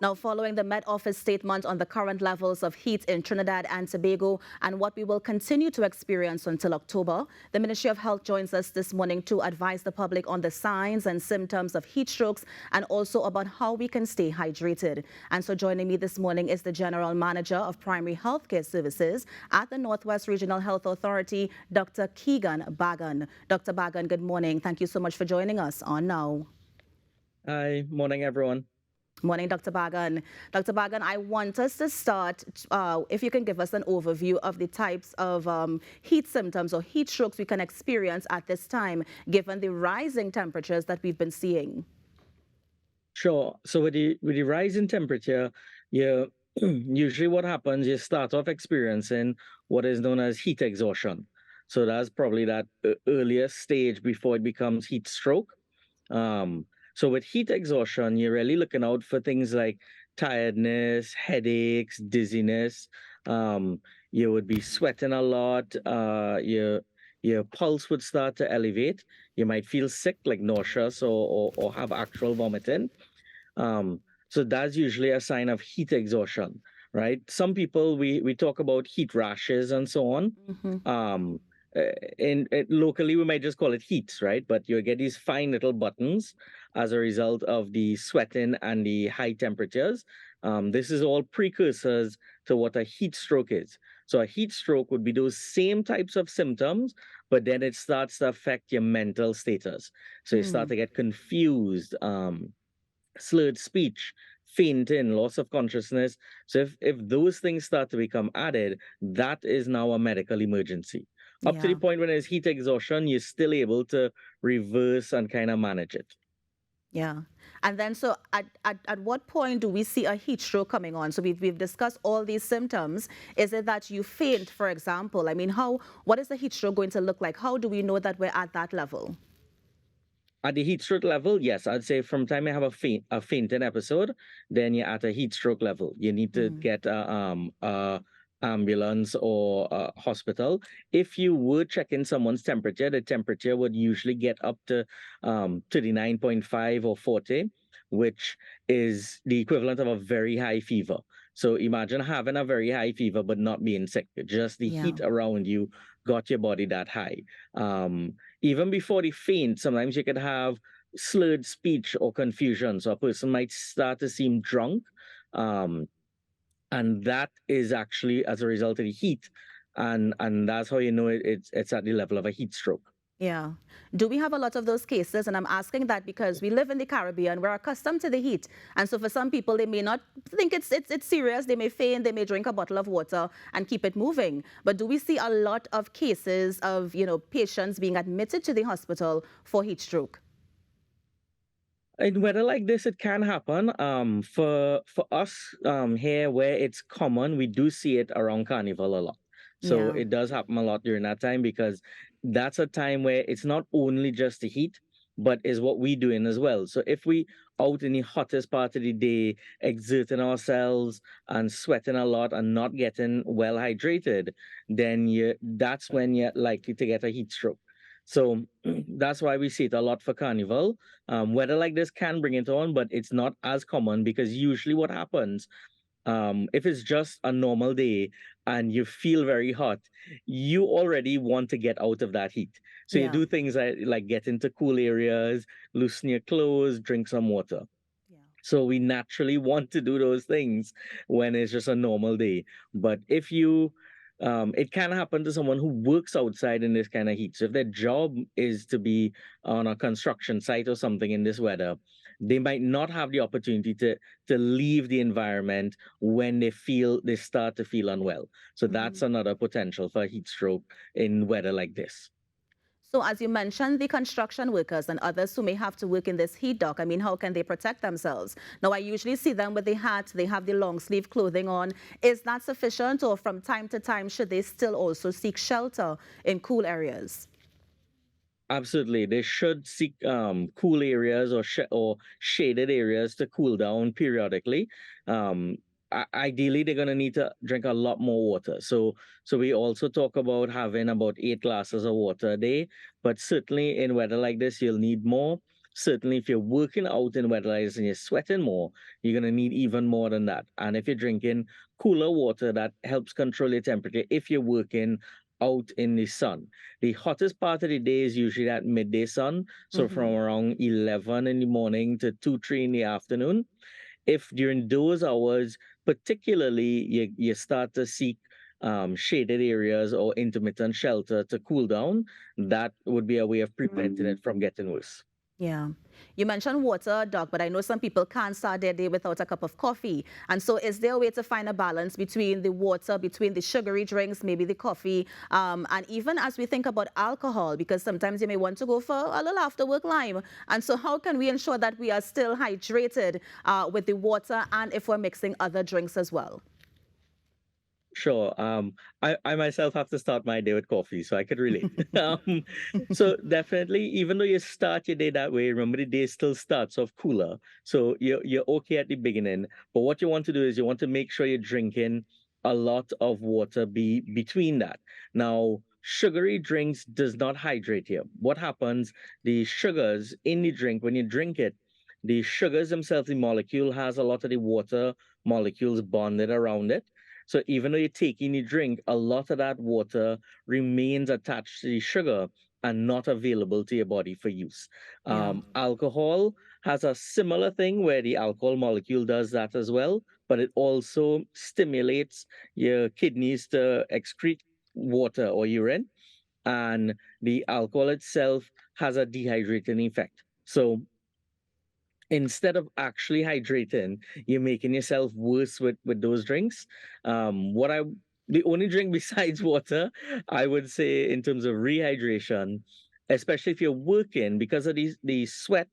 Now, following the Met Office statement on the current levels of heat in Trinidad and Tobago and what we will continue to experience until October, the Ministry of Health joins us this morning to advise the public on the signs and symptoms of heat strokes and also about how we can stay hydrated. And so joining me this morning is the General Manager of Primary Healthcare Services at the Northwest Regional Health Authority, Dr. Keegan Bagan. Dr. Bagan, good morning. Thank you so much for joining us on Now. Hi, morning everyone. Morning, Dr. Bagan. Dr. Bagan, I want us to start, if you can give us an overview of the types of heat symptoms or heat strokes we can experience at this time, given the rising temperatures that we've been seeing. Sure. So with the rise in temperature, you usually what happens, you start off experiencing what is known as heat exhaustion. So that's probably that earlier stage before it becomes heat stroke. So with heat exhaustion, you're really looking out for things like tiredness, headaches, dizziness. You would be sweating a lot. Your pulse would start to elevate. You might feel sick, like nauseous, or have actual vomiting. So that's usually a sign of heat exhaustion, right? Some people we talk about heat rashes and so on. Hmm. Um, Locally we might just call it heat, right? But you get these fine little buttons as a result of the sweating and the high temperatures. This is all precursors to what a heat stroke is. So a heat stroke would be those same types of symptoms, but then it starts to affect your mental status. So you start Mm. to get confused, slurred speech, fainting, loss of consciousness. So if those things start to become added, that is now a medical emergency. Up to the Yeah. point when it's heat exhaustion, you're still able to reverse and kind of manage it. Yeah. And then, so at what point do we see a heat stroke coming on? So we've discussed all these symptoms. Is it that you faint, for example? I mean, what is the heat stroke going to look like? How do we know that we're at that level? At the heat stroke level, yes, I'd say from time you have a fainting episode, then you're at a heat stroke level. You need to Mm. get a ambulance or a hospital. If you were checking someone's temperature, the temperature would usually get up to the 9.5 or 40, which is the equivalent of a very high fever. So imagine having a very high fever but not being sick. Just the Yeah. heat around you got your body that high. Even before the faint, sometimes you could have slurred speech or confusion. So a person might start to seem drunk. Um, and that is actually as a result of the heat. And that's how you know it's at the level of a heat stroke. Yeah. Do we have a lot of those cases? And I'm asking that because we live in the Caribbean, we're accustomed to the heat. And so for some people, they may not think it's serious. They may faint, they may drink a bottle of water and keep it moving. But do we see a lot of cases of, patients being admitted to the hospital for heat stroke? In weather like this, it can happen. For us here, where it's common, we do see it around Carnival a lot. So Yeah. it does happen a lot during that time because that's a time where it's not only just the heat, but is what we doing as well. So if we out in the hottest part of the day, exerting ourselves and sweating a lot and not getting well hydrated, then that's when you're likely to get a heat stroke. So that's why we see it a lot for Carnival. Weather like this can bring it on, but it's not as common because usually what happens, if it's just a normal day and you feel very hot, you already want to get out of that heat. So you Yeah. do things like get into cool areas, loosen your clothes, drink some water. Yeah. So we naturally want to do those things when it's just a normal day. But if you, it can happen to someone who works outside in this kind of heat. So if their job is to be on a construction site or something in this weather, they might not have the opportunity to leave the environment when they start to feel unwell. So Mhm. that's another potential for heat stroke in weather like this. So as you mentioned, the construction workers and others who may have to work in this heat dock, I mean, how can they protect themselves? Now, I usually see them with the hat, they have the long sleeve clothing on. Is that sufficient, or from time to time, should they still also seek shelter in cool areas? Absolutely. They should seek cool areas or shaded areas to cool down periodically. Ideally, they're going to need to drink a lot more water. So we also talk about having about 8 glasses of water a day, but certainly in weather like this, you'll need more. certainly if you're working out in weather like this and you're sweating more, you're going to need even more than that. And if you're drinking cooler water, that helps control your temperature if you're working out in the sun. The hottest part of the day is usually that midday sun. So from Hmm. around 11 in the morning to 2, 3 in the afternoon. If during those hours, particularly, you start to seek shaded areas or intermittent shelter to cool down, that would be a way of preventing it from getting worse. Yeah. You mentioned water, Doc, but I know some people can't start their day without a cup of coffee. And so is there a way to find a balance between the water, between the sugary drinks, maybe the coffee, and even as we think about alcohol, because sometimes you may want to go for a little after work lime. And so how can we ensure that we are still hydrated with the water and if we're mixing other drinks as well? Sure. I myself have to start my day with coffee, so I could relate. So definitely, even though you start your day that way, remember the day still starts off cooler. So you're okay at the beginning. But what you want to do is you want to make sure you're drinking a lot of water between that. Now, sugary drinks does not hydrate you. What happens, the sugars in the drink, when you drink it, the sugars themselves, the molecule has a lot of the water molecules bonded around it. So even though you're taking the drink, a lot of that water remains attached to the sugar and not available to your body for use. Yeah. Alcohol has a similar thing where the alcohol molecule does that as well, but it also stimulates your kidneys to excrete water or urine, and the alcohol itself has a dehydrating effect. So instead of actually hydrating, you're making yourself worse with those drinks. What I The only drink besides water, I would say in terms of rehydration, especially if you're working, because of the sweat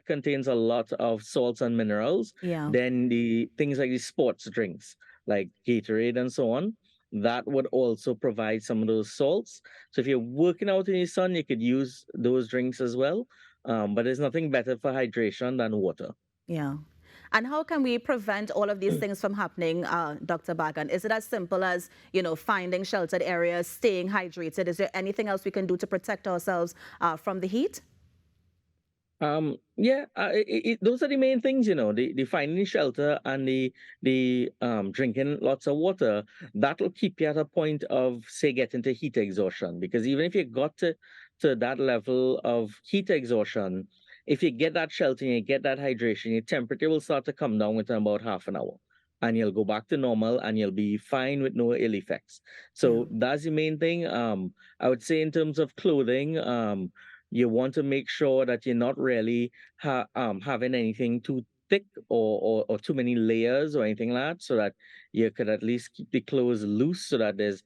contains a lot of salts and minerals. Yeah. Then the things like the sports drinks, like Gatorade and so on, that would also provide some of those salts. So if you're working out in the sun, you could use those drinks as well, but there's nothing better for hydration than water. Yeah. And how can we prevent all of these things from happening, Dr. Bagan? Is it as simple as, finding sheltered areas, staying hydrated? Is there anything else we can do to protect ourselves from the heat? Yeah, those are the main things, the finding shelter and the drinking lots of water. That'll keep you at a point of, say, getting to heat exhaustion. Because even if you got to that level of heat exhaustion, if you get that shelter and you get that hydration, your temperature will start to come down within about half an hour. And you'll go back to normal and you'll be fine with no ill effects. Yeah. So that's the main thing. I would say in terms of clothing, you want to make sure that you're not really having anything too thick or too many layers or anything like that, so that you could at least keep the clothes loose so that there's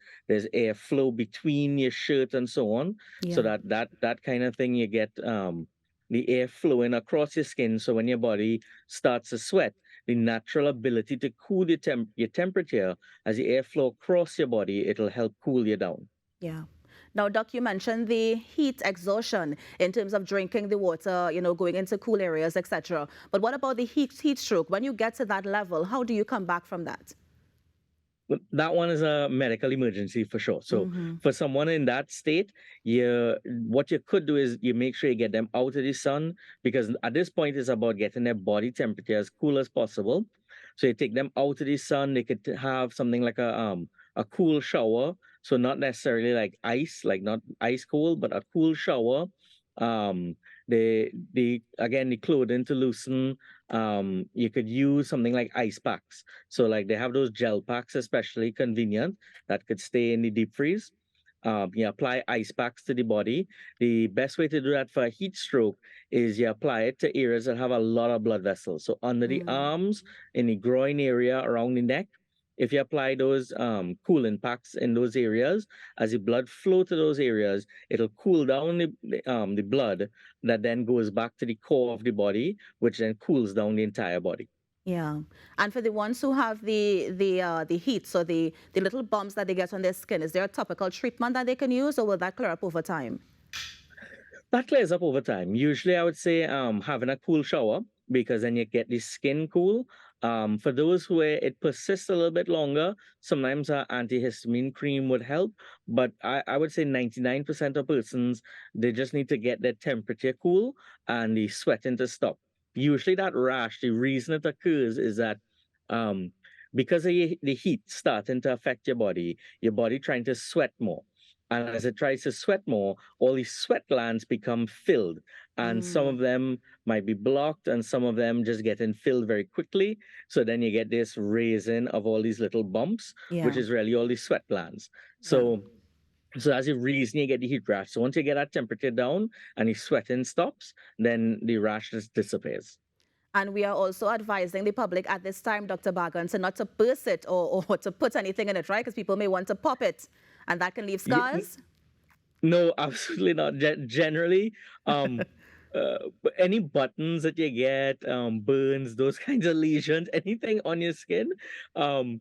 airflow between your shirt and so on, so Yeah. that kind of thing you get the air flowing across your skin. So when your body starts to sweat, the natural ability to cool your temperature as the airflow across your body, it'll help cool you down. Yeah. Now, Doc, you mentioned the heat exhaustion in terms of drinking the water, going into cool areas, etc. But what about the heat stroke? When you get to that level, how do you come back from that? But that one is a medical emergency for sure. So Mm-hmm. for someone in that state, what you could do is you make sure you get them out of the sun, because at this point it's about getting their body temperature as cool as possible. So you take them out of the sun. They could have something like a cool shower. So not necessarily like ice, like not ice cold, but a cool shower. Um, the again, the clothing to loosen. You could use something like ice packs. So like they have those gel packs, especially convenient, that could stay in the deep freeze. You apply ice packs to the body. The best way to do that for a heat stroke is you apply it to areas that have a lot of blood vessels. So under the Mm. arms, in the groin area, around the neck. If you apply those cooling packs in those areas, as the blood flow to those areas, it'll cool down the blood that then goes back to the core of the body, which then cools down the entire body. Yeah. And for the ones who have the heat, so the little bumps that they get on their skin, is there a topical treatment that they can use, or will that clear up over time? That clears up over time. Usually, I would say having a cool shower, because then you get the skin cool. For those where it persists a little bit longer, sometimes an antihistamine cream would help. But I would say 99% of persons, they just need to get their temperature cool and the sweating to stop. Usually that rash, the reason it occurs is that um, because of the heat starting to affect your body trying to sweat more. And as it tries to sweat more, all these sweat glands become filled. And some Mm, of them might be blocked and some of them just getting filled very quickly. So then you get this raising of all these little bumps, which yeah, is really all these sweat glands. yeah. So that's the reason you get the heat rash. So once you get that temperature down and the sweating stops, then the rash just disappears. And we are also advising the public at this time, Dr. Bagan, to not to burst it or to put anything in it, right? Because people may want to pop it, and that can leave Ye- scars. No, absolutely not. Generally, um, any buttons that you get, burns, those kinds of lesions, anything on your skin, um,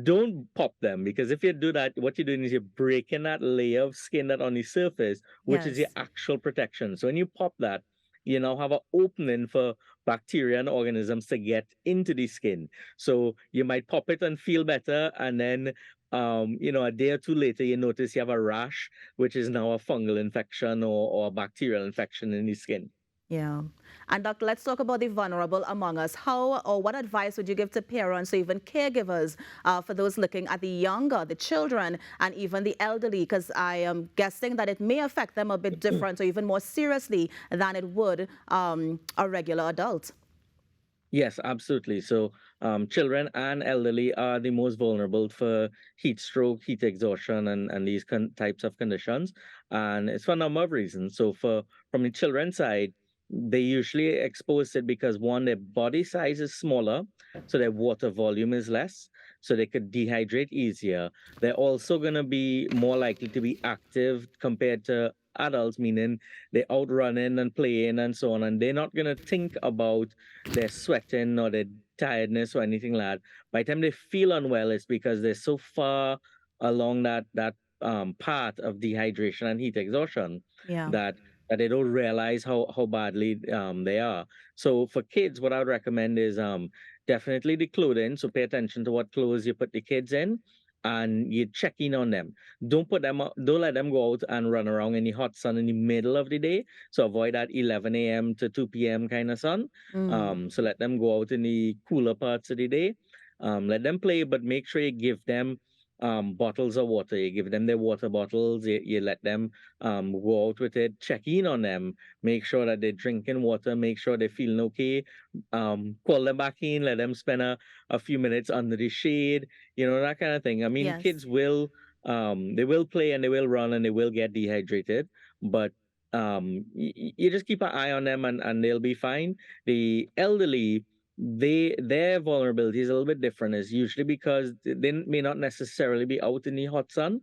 don't pop them because if you do that, what you're doing is you're breaking that layer of skin that on the surface, which is your Yes. actual protection. So when you pop that, you now have an opening for bacteria and organisms to get into the skin. So you might pop it and feel better, and then a day or two later, you notice you have a rash, which is now a fungal infection or a bacterial infection in the skin. Yeah. And doctor, let's talk about the vulnerable among us. How or what advice would you give to parents or even caregivers for those looking at the younger, the children, and even the elderly? Because I am guessing that it may affect them a bit different or even more seriously than it would a regular adult. Yes, absolutely. So, children and elderly are the most vulnerable for heat stroke, heat exhaustion, and these types of conditions. And it's for a number of reasons. So, from the children's side, they usually exposed it because one, their body size is smaller, so their water volume is less, so they could dehydrate easier. They're also going to be more likely to be active compared to adults, meaning they're out running and playing and so on, and they're not going to think about their sweating or their tiredness or anything like that. By the time they feel unwell, it's because they're so far along that path of dehydration and heat exhaustion Yeah. that they don't realize how badly they are. So for kids, what I would recommend is definitely the clothing. So pay attention to what clothes you put the kids in, and you check in on them. Don't let them go out and run around in the hot sun in the middle of the day. So avoid that 11 a.m. to 2 p.m. kind of sun. Mm. So let them go out in the cooler parts of the day. Let them play, but make sure you give them bottles of water. You give them their water bottles. You let them go out with it. Check in on them. Make sure that they're drinking water. Make sure they're feeling okay. Call them back in. Let them spend a few minutes under the shade. That kind of thing. I mean, Yes. kids will they will play and they will run and they will get dehydrated, but you just keep an eye on them and they'll be fine. The elderly, their vulnerability is a little bit different. Is usually because they may not necessarily be out in the hot sun,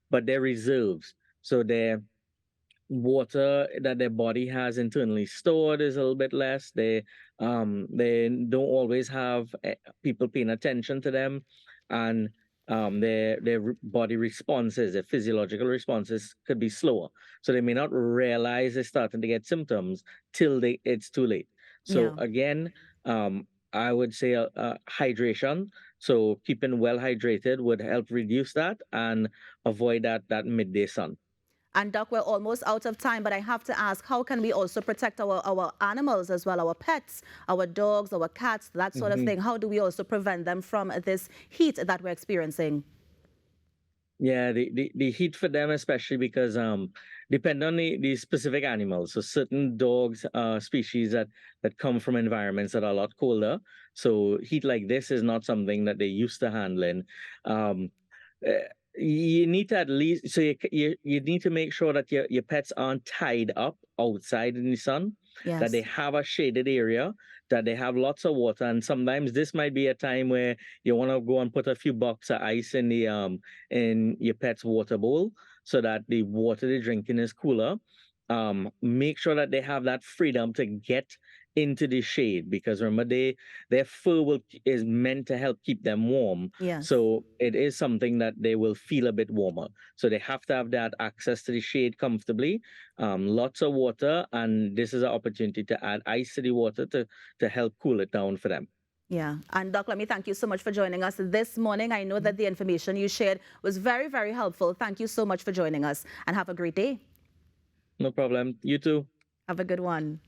but their reserves. So their water that their body has internally stored is a little bit less. They don't always have people paying attention to them, and their body responses, their physiological responses could be slower. So they may not realize they're starting to get symptoms till it's too late. So Yeah. again, I would say hydration. So keeping well hydrated would help reduce that and avoid that midday sun. And Doc, we're almost out of time, but I have to ask, how can we also protect our animals as well, our pets, our dogs, our cats, that sort of Mhm. thing? How do we also prevent them from this heat that we're experiencing? Yeah, the heat for them, especially because depend on the specific animals. So certain dogs species that come from environments that are a lot colder. So heat like this is not something that they're used to handling. Um, you need to at least you need to make sure that your pets aren't tied up outside in the sun, that they Yes. have a shaded area, that they have lots of water, and sometimes this might be a time where you want to go and put a few blocks of ice in your pet's water bowl so that the water they're drinking is cooler. Make sure that they have that freedom to get into the shade because remember their fur is meant to help keep them warm. Yes. So it is something that they will feel a bit warmer. So they have to have that access to the shade comfortably, lots of water, and this is an opportunity to add ice to the water to help cool it down for them. Yeah, and Doc, let me thank you so much for joining us this morning. I know that the information you shared was very, very helpful. Thank you so much for joining us, and have a great day. No problem. You too. Have a good one.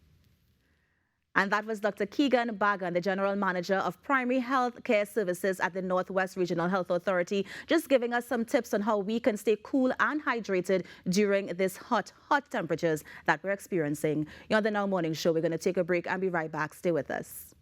And that was Dr. Keegan Bagan, the General Manager of Primary Health Care Services at the Northwest Regional Health Authority, just giving us some tips on how we can stay cool and hydrated during this hot temperatures that we're experiencing. You're on the Now Morning Show. We're going to take a break and be right back. Stay with us.